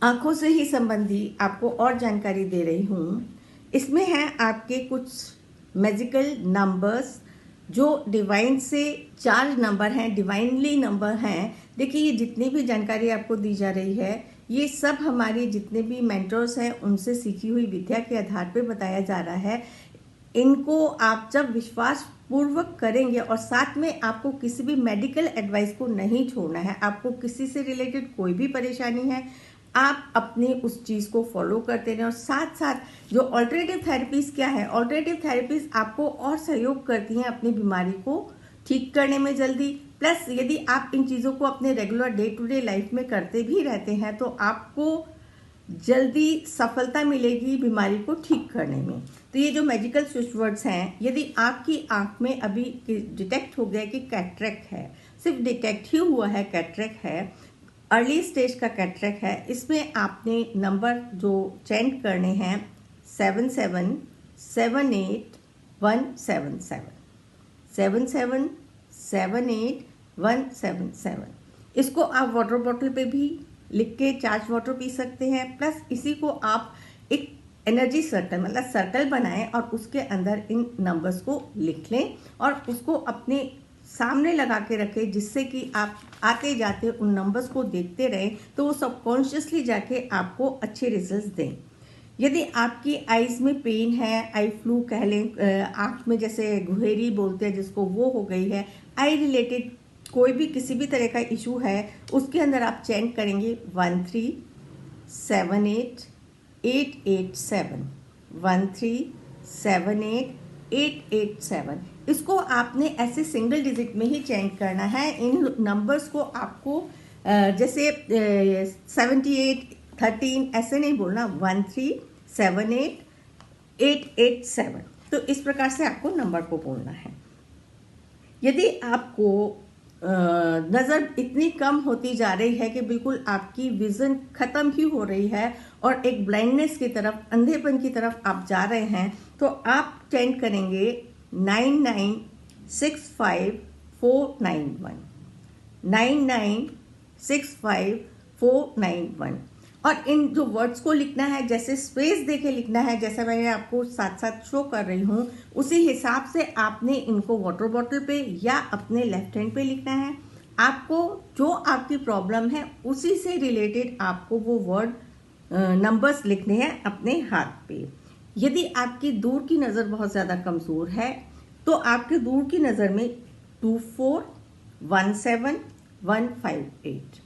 आंखों से ही संबंधी आपको और जानकारी दे रही हूँ। इसमें है आपके कुछ मैजिकल नंबर्स जो डिवाइन से चार्ज नंबर हैं, डिवाइनली नंबर हैं। देखिए, ये जितनी भी जानकारी आपको दी जा रही है, ये सब हमारे जितने भी मेंटर्स हैं उनसे सीखी हुई विद्या के आधार पर बताया जा रहा है। इनको आप जब विश्वास पूर्वक करेंगे और साथ में आपको किसी भी मेडिकल एडवाइस को नहीं छोड़ना है, आपको किसी से रिलेटेड कोई भी परेशानी है, आप अपनी उस चीज़ को फॉलो करते रहें। और साथ साथ जो ऑल्टरनेटिव थेरेपीज क्या है, ऑल्टरनेटिव थेरेपीज आपको और सहयोग करती हैं अपनी बीमारी को ठीक करने में जल्दी। प्लस यदि आप इन चीज़ों को अपने regular day to day life में करते भी रहते हैं तो आपको जल्दी सफलता मिलेगी बीमारी को ठीक करने में। तो ये जो मैजिकल स्विच वर्ड्स हैं, यदि आपकी आंख में अभी डिटेक्ट हो गया कि कैटरेक्ट है, सिर्फ डिटेक्ट ही हुआ है कैटरेक्ट है, अर्ली स्टेज का कैटरेक्ट है, इसमें आपने नंबर जो चेंज करने हैं 77781777 77781777। इसको आप वाटर बॉटल पे भी लिख के चार्ज वाटर पी सकते हैं। प्लस इसी को आप एक एनर्जी सर्कल मतलब सर्कल बनाएं और उसके अंदर इन नंबर्स को लिख लें और उसको अपने सामने लगा के रखें, जिससे कि आप आते जाते उन नंबर्स को देखते रहें तो वो सबकॉन्शियसली जाके आपको अच्छे रिजल्ट्स दें। यदि आपकी आईज में पेन है, आई फ्लू कह लें, आँख में जैसे गुहेरी बोलते हैं जिसको, वो हो गई है, आई रिलेटेड कोई भी किसी भी तरह का इशू है, उसके अंदर आप चेंज करेंगे 1378887 1378887। इसको आपने ऐसे सिंगल डिजिट में ही चेंज करना है। इन नंबर्स को आपको जैसे 7813 ऐसे नहीं बोलना, 1378887। तो इस प्रकार से आपको नंबर को बोलना है। यदि आपको नज़र इतनी कम होती जा रही है कि बिल्कुल आपकी विज़न ख़त्म ही हो रही है और एक ब्लाइंडनेस की तरफ, अंधेपन की तरफ आप जा रहे हैं, तो आप चेंज करेंगे 9965491 9965491। और इन जो वर्ड्स को लिखना है, जैसे स्पेस देके लिखना है, जैसे मैंने आपको साथ साथ शो कर रही हूँ, उसी हिसाब से आपने इनको वाटर बॉटल पे या अपने लेफ्ट हैंड पे लिखना है। आपको जो आपकी प्रॉब्लम है उसी से रिलेटेड आपको वो वर्ड नंबर्स लिखने हैं अपने हाथ पे। यदि आपकी दूर की नज़र बहुत ज़्यादा कमज़ोर है तो आपके दूर की नज़र में 2417158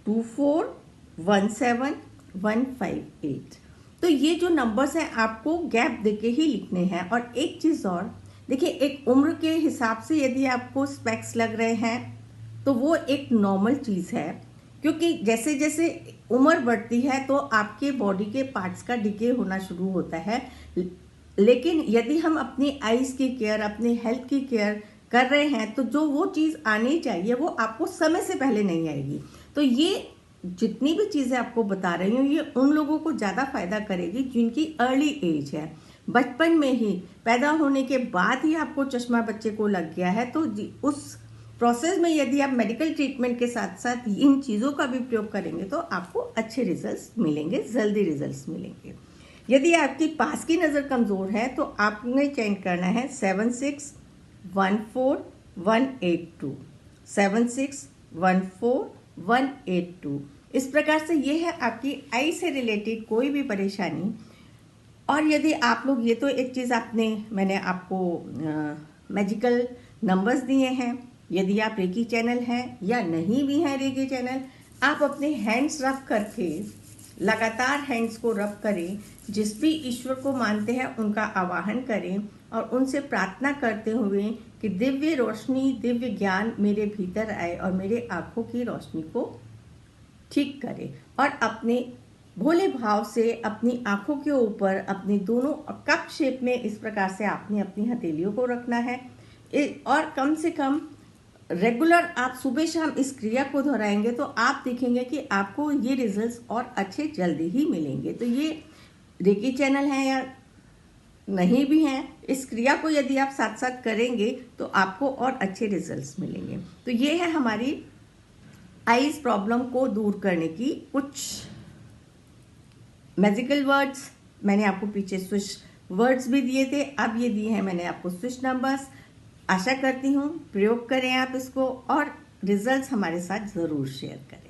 2417158। तो ये जो नंबर्स हैं आपको गैप देके ही लिखने हैं। और एक चीज़ और देखिए, एक उम्र के हिसाब से यदि आपको स्पेक्स लग रहे हैं तो वो एक नॉर्मल चीज़ है, क्योंकि जैसे जैसे उम्र बढ़ती है तो आपके बॉडी के पार्ट्स का डिके होना शुरू होता है। लेकिन यदि हम अपनी आईज की केयर, अपनी हेल्थ की केयर कर रहे हैं तो जो वो चीज़ आनी चाहिए वो आपको समय से पहले नहीं आएगी। तो ये जितनी भी चीज़ें आपको बता रही हूँ, ये उन लोगों को ज़्यादा फायदा करेगी जिनकी अर्ली एज है, बचपन में ही, पैदा होने के बाद ही आपको चश्मा बच्चे को लग गया है। तो उस प्रोसेस में यदि आप मेडिकल ट्रीटमेंट के साथ साथ इन चीज़ों का भी प्रयोग करेंगे तो आपको अच्छे रिजल्ट्स मिलेंगे, जल्दी रिजल्ट्स मिलेंगे। यदि आपकी पास की नज़र कमज़ोर है तो आपने चेंज करना है 7614182 7614182। इस प्रकार से ये है आपकी आई से रिलेटेड कोई भी परेशानी। और यदि आप लोग, ये तो एक चीज़ मैंने आपको मैजिकल नंबर्स दिए हैं। यदि आप रेकी चैनल हैं या नहीं भी हैं रेकी चैनल, आप अपने हैंड्स रब करके लगातार हैंड्स को रब करें, जिस भी ईश्वर को मानते हैं उनका आवाहन करें और उनसे प्रार्थना करते हुए कि दिव्य रोशनी, दिव्य ज्ञान मेरे भीतर आए और मेरे आँखों की रोशनी को ठीक करे। और अपने भोले भाव से अपनी आँखों के ऊपर अपनी दोनों कप शेप में इस प्रकार से आपने अपनी हथेलियों को रखना है। और कम से कम रेगुलर आप सुबह शाम इस क्रिया को दोहराएंगे तो आप देखेंगे कि आपको ये रिजल्ट्स और अच्छे जल्दी ही मिलेंगे। तो ये रेकी चैनल है या नहीं भी हैं, इस क्रिया को यदि आप साथ साथ करेंगे तो आपको और अच्छे रिजल्ट्स मिलेंगे। तो ये है हमारी आईज प्रॉब्लम को दूर करने की कुछ मैजिकल वर्ड्स मैंने आपको पीछे स्विच वर्ड्स भी दिए थे, अब ये दिए हैं मैंने आपको स्विच नंबर्स। आशा करती हूँ प्रयोग करें आप इसको और रिजल्ट्स हमारे साथ ज़रूर शेयर करें।